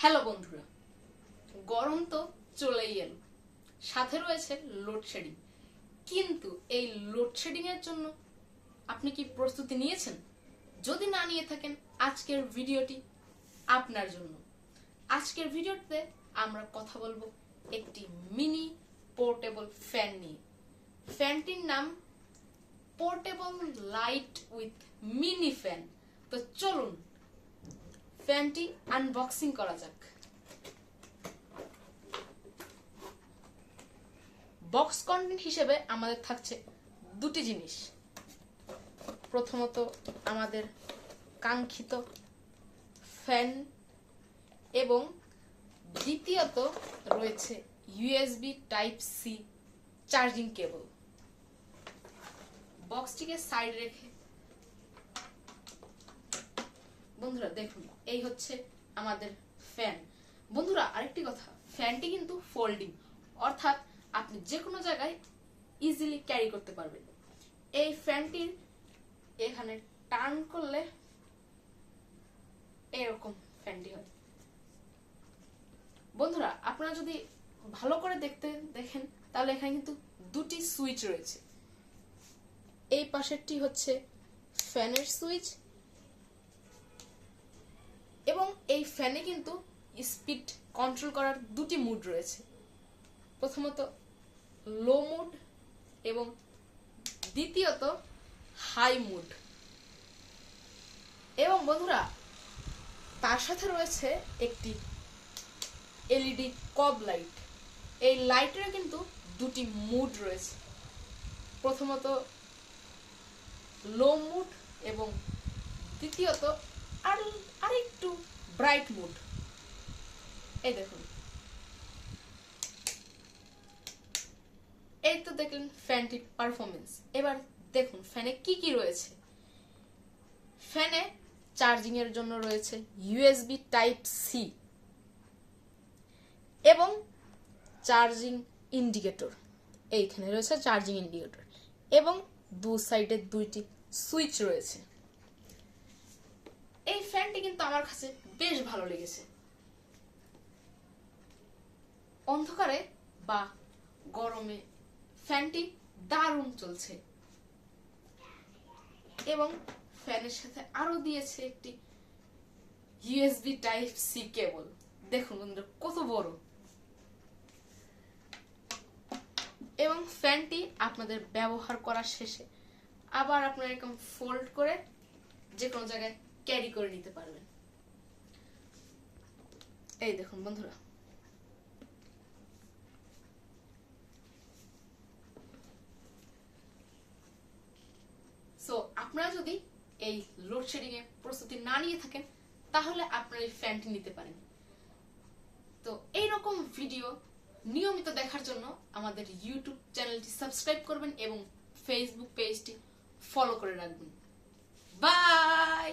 Hello বন্ধুরা, গরম তো চলেই এলো, সাথে রয়েছে লোডশেডিং। কিন্তু এই লোডশেডিং এর জন্য আপনি কি প্রস্তুতি নিয়েছেন? যদি না নিয়ে থাকেন, আজকের ভিডিওটি আপনার জন্য। আজকের ভিডিওতে আমরা কথা বলবো একটি মিনি পোর্টেবল ফ্যান নিয়ে। ফ্যানটির নাম portable light with mini fan. তো চলুন ফ্যানটি আনবক্সিং করা যাক। বক্স কন্টেন্ট হিসেবে আমাদের থাকছে দুটি জিনিস। প্রথমত আমাদের কাঙ্ক্ষিত ফ্যান এবং দ্বিতীয়ত রয়েছে USB type C charging cable. বক্সটিকে সাইড রেখে বন্ধুরা দেখুন, এই হচ্ছে আমাদের ফ্যান। বন্ধুরা আরেকটি কথা, ফ্যানটি কিন্তু ফোল্ডিং, অর্থাৎ আপনি যে কোনো জায়গায় ইজিলি ক্যারি করতে পারবেন। এই ফ্যানটির এখানে টার্ন করলে এরকম ফ্যানটি হয়। বন্ধুরা আপনারা যদি ভালো করে দেখেন তাহলে এখানে কিন্তু দুটি সুইচ রয়েছে। এই পাশেরটি হচ্ছে ফ্যানের সুইচ এবং এই ফ্যানে কিন্তু স্পিড কন্ট্রোল করার দুটি মুড রয়েছে। প্রথমত লো মুড এবং দ্বিতীয়ত হাই মুড। এবং বন্ধুরা তার সাথে রয়েছে একটি এলইডি কব লাইট। এই লাইটের কিন্তু দুটি মুড রয়েছে, প্রথমত লো মুড এবং দ্বিতীয়ত আরেকটু ব্রাইট মুড। এই দেখুন, এই তো দেখলেন ফ্যানটির পারফরমেন্স। এবার দেখুন ফ্যানে কি কি রয়েছে। ফ্যানে চার্জিং এর জন্য রয়েছে ইউএসবি টাইপ সি এবং চার্জিং ইন্ডিকেটর। এইখানে রয়েছে চার্জিং ইন্ডিকেটর এবং দু সাইডে দুইটি সুইচ রয়েছে। এই ফ্যানটি কিন্তু আমার কাছে বেশ ভালো লেগেছে। অন্ধকারে বা গরমে ফ্যানটি দারুণ চলছে এবং ফ্যানের সাথে আরো দিয়েছে একটি ইউএসবি টাইপ সি কেবল। দেখুন বন্ধুরা কত বড়। এবং ফ্যানটি আপনাদের ব্যবহার করার শেষে আবার আপনারা এরকম ফোল্ড করে যে কোনো জায়গায় ক্যারি করে নিতে পারবেন। এই দেখুন বন্ধুরা, সো আপনারা যদি এই লোডশেডিং এ প্রস্তুতি না নিয়ে থাকেন তাহলে আপনারা এই ফ্যানটি নিতে পারেন। তো এইরকম ভিডিও নিয়মিত দেখার জন্য আমাদের ইউটিউব চ্যানেলটি সাবস্ক্রাইব করবেন এবং ফেসবুক পেজটি ফলো করে রাখবেন। বাই।